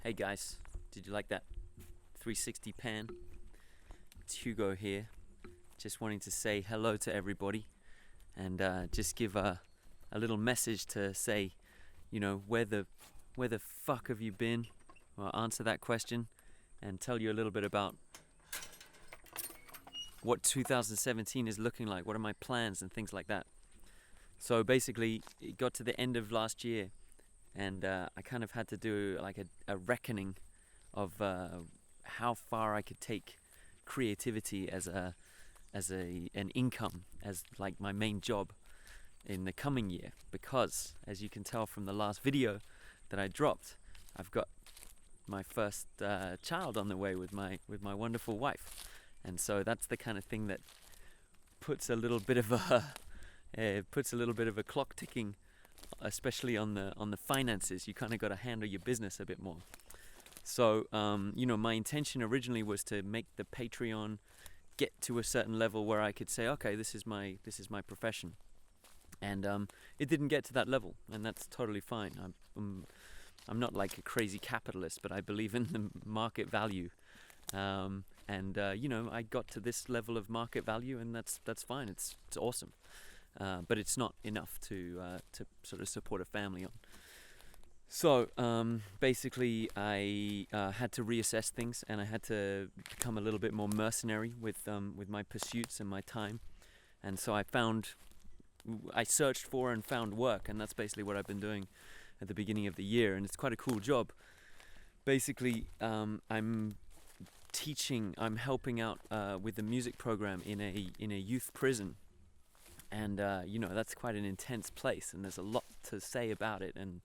Hey guys, did you like that 360 pan? It's Hugo here, just wanting to say hello to everybody and just give a little message to say, where the fuck have you been? Well, answer that question and tell you a little bit about what 2017 is looking like, what are my plans and things like that. So basically, it got to the end of last year and I kind of had to do like a reckoning of how far I could take creativity as an income, as like my main job in the coming year, because as you can tell from the last video that I dropped, I've got my first child on the way with my wonderful wife, and so that's the kind of thing that puts a little bit of a clock ticking, especially on the finances. You kind of got to handle your business a bit more. So my intention originally was to make the Patreon get to a certain level where I could say, okay, this is my profession, and it didn't get to that level, and that's totally fine. I'm not like a crazy capitalist, but I believe in the market value, and I got to this level of market value, and that's fine. It's awesome, but it's not enough to sort of support a family on. So basically, I had to reassess things, and I had to become a little bit more mercenary with my pursuits and my time. And so I searched for and found work, and that's basically what I've been doing at the beginning of the year, and it's quite a cool job. Basically, I'm helping out with the music program in a youth prison, and that's quite an intense place, and there's a lot to say about it and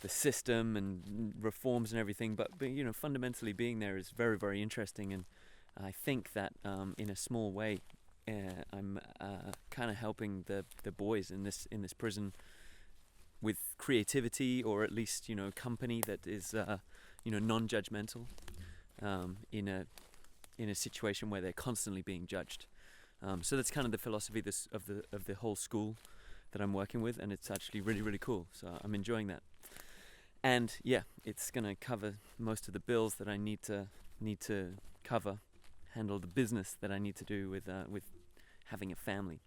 the system and reforms and everything, but fundamentally being there is very, very interesting, and I think that in a small way I'm kind of helping the boys in this prison with creativity, or at least company that is non-judgmental in a situation where they're constantly being judged. So that's kind of the philosophy of the whole school that I'm working with, and it's actually really, really cool. So I'm enjoying that. And yeah, it's gonna cover most of the bills that I need to cover, handle the business that I need to do with having a family.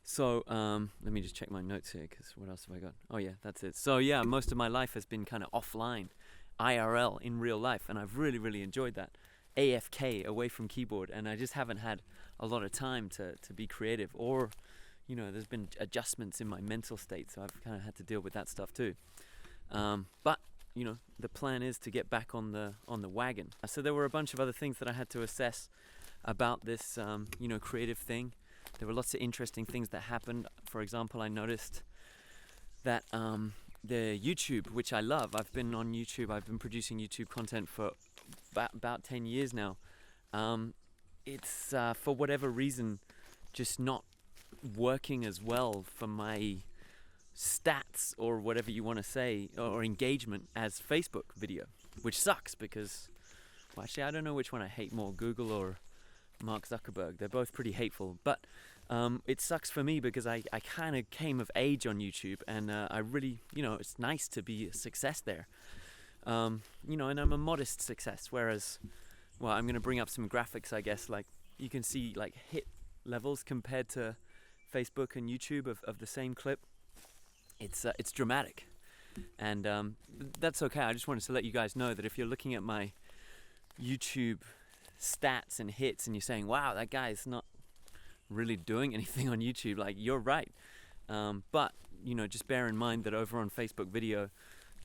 So let me just check my notes here, because what else have I got? Oh yeah, that's it. So yeah, most of my life has been kind of offline, IRL, in real life, and I've really, really enjoyed that. AFK, away from keyboard, and I just haven't had a lot of time to be creative, or there's been adjustments in my mental state, so I've kind of had to deal with that stuff too. But the plan is to get back on the wagon. So there were a bunch of other things that I had to assess about this creative thing. There were lots of interesting things that happened. For example, I noticed that the YouTube, which I love, I've been on YouTube, I've been producing YouTube content for about 10 years now. It's for whatever reason just not working as well for my stats, or whatever you want to say, or engagement, as Facebook video, which sucks, because actually I don't know which one I hate more, Google or Mark Zuckerberg. They're both pretty hateful, but it sucks for me because I kind of came of age on YouTube, and I really, it's nice to be a success there, and I'm a modest success, whereas, well, I'm going to bring up some graphics, I guess. Like, you can see like hit levels compared to Facebook and YouTube of the same clip. It's dramatic, and that's okay. I just wanted to let you guys know that if you're looking at my YouTube stats and hits and you're saying, wow, that guy's not really doing anything on YouTube, like, you're right, but just bear in mind that over on Facebook video,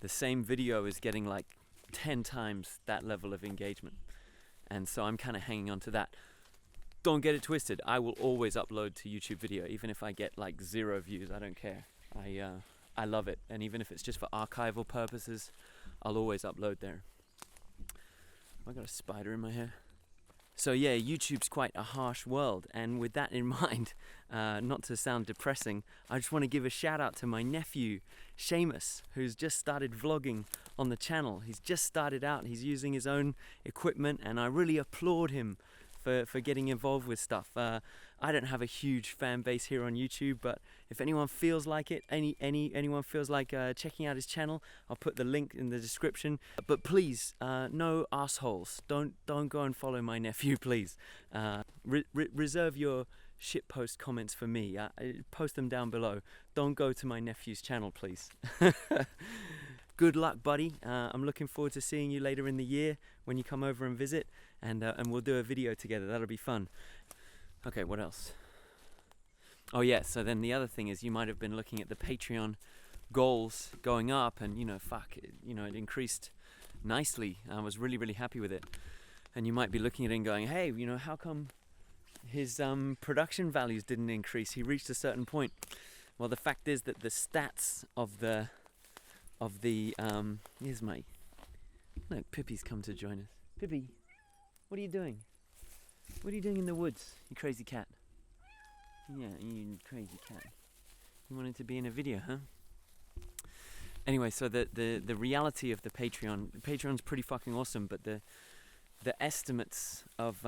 the same video is getting like 10 times that level of engagement, and so I'm kind of hanging on to that. Don't get it twisted, I will always upload to YouTube video, even if I get like 0 views. I don't care. I love it, and even if it's just for archival purposes, I'll always upload there. I got a spider in my hair. So yeah, YouTube's quite a harsh world, and with that in mind, not to sound depressing, I just want to give a shout out to my nephew, Seamus, who's just started vlogging on the channel. He's just started out, he's using his own equipment, and I really applaud him for getting involved with stuff. I don't have a huge fan base here on YouTube, but if anyone feels like it, anyone feels like checking out his channel, I'll put the link in the description. But please, no assholes. Don't go and follow my nephew, please. Reserve your shitpost comments for me. Post them down below. Don't go to my nephew's channel, please. Good luck, buddy. I'm looking forward to seeing you later in the year when you come over and visit, and we'll do a video together. That'll be fun. Okay, what else? Oh yeah, so then the other thing is, you might have been looking at the Patreon goals going up, and it increased nicely. I was really happy with it. And you might be looking at it and going, hey, how come his production values didn't increase? He reached a certain point. Well, the fact is that the stats of the here's my, look, Pippi's come to join us. Pippi, what are you doing? What are you doing in the woods, you crazy cat? Yeah, you crazy cat. You wanted to be in a video, huh? Anyway, so the reality of the Patreon's pretty fucking awesome, but the estimates of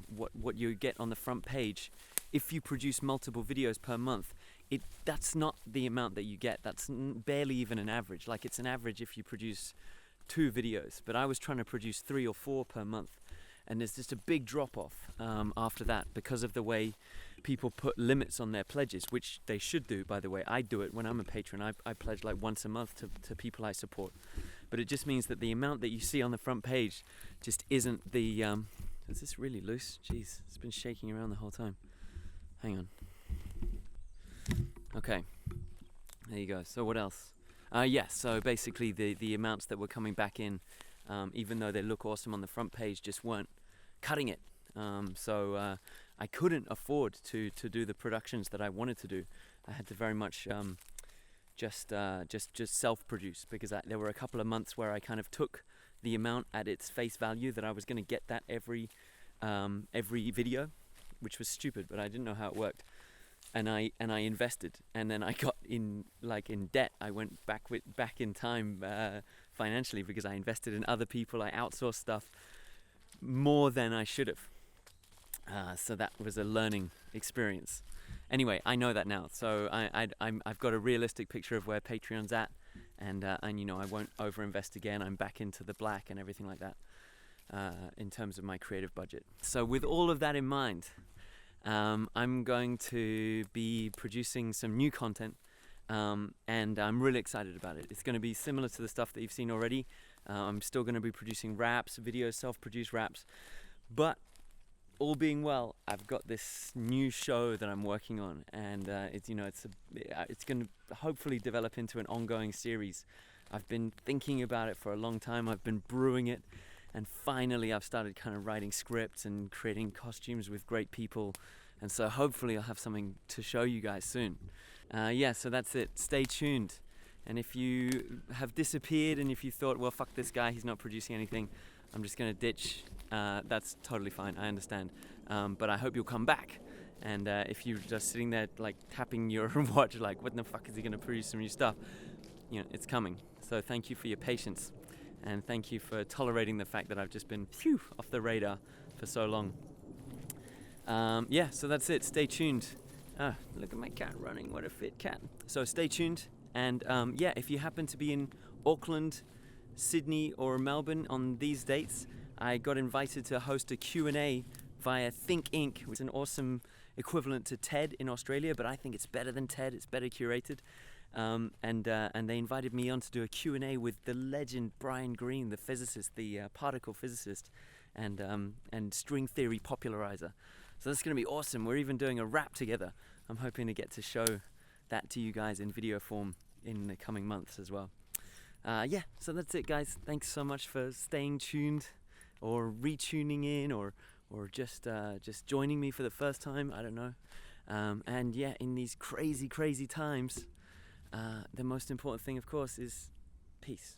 what you get on the front page, if you produce multiple videos per month, that's not the amount that you get. That's barely even an average. Like, it's an average if you produce 2 videos, but I was trying to produce 3 or 4 per month, and there's just a big drop off after that because of the way people put limits on their pledges, which they should do, by the way. I do it when I'm a patron. I pledge like once a month to people I support, but it just means that the amount that you see on the front page just isn't the is this really loose? Jeez, it's been shaking around the whole time. Hang on. Okay, there you go. So what else? So basically the amounts that were coming back in, even though they look awesome on the front page, just weren't cutting it. So I couldn't afford to do the productions that I wanted to do. I had to very much just self-produce, because there were a couple of months where I kind of took the amount at its face value, that I was going to get that every video, which was stupid, but I didn't know how it worked. And I invested, and then I got in debt. I went back in time financially, because I invested in other people. I outsourced stuff more than I should have. So that was a learning experience. Anyway, I know that now. So I've got a realistic picture of where Patreon's at, and I won't overinvest again. I'm back into the black and everything like that in terms of my creative budget. So with all of that in mind, I'm going to be producing some new content, and I'm really excited about it. It's going to be similar to the stuff that you've seen already. I'm still going to be producing raps, videos, self-produced raps, but all being well, I've got this new show that I'm working on, and it's going to hopefully develop into an ongoing series. I've been thinking about it for a long time. I've been brewing it. And finally, I've started kind of writing scripts and creating costumes with great people. And so hopefully I'll have something to show you guys soon. So that's it. Stay tuned. And if you have disappeared and if you thought, well, fuck this guy, he's not producing anything, I'm just going to ditch, that's totally fine. I understand. But I hope you'll come back. And if you're just sitting there like tapping your watch, like, what the fuck is he going to produce some new stuff? It's coming. So thank you for your patience. And thank you for tolerating the fact that I've just been off the radar for so long. So that's it. Stay tuned. Look at my cat running. What a fit cat. So stay tuned. And if you happen to be in Auckland, Sydney, or Melbourne on these dates, I got invited to host a Q&A via Think Inc., which is an awesome equivalent to TED in Australia, but I think it's better than TED. It's better curated. And they invited me on to do a Q&A with the legend Brian Greene, the physicist, the particle physicist, and string theory popularizer. So that's going to be awesome. We're even doing a rap together. I'm hoping to get to show that to you guys in video form in the coming months as well. So that's it, guys. Thanks so much for staying tuned, or retuning in, or just joining me for the first time. I don't know. In these crazy times, the most important thing, of course, is peace.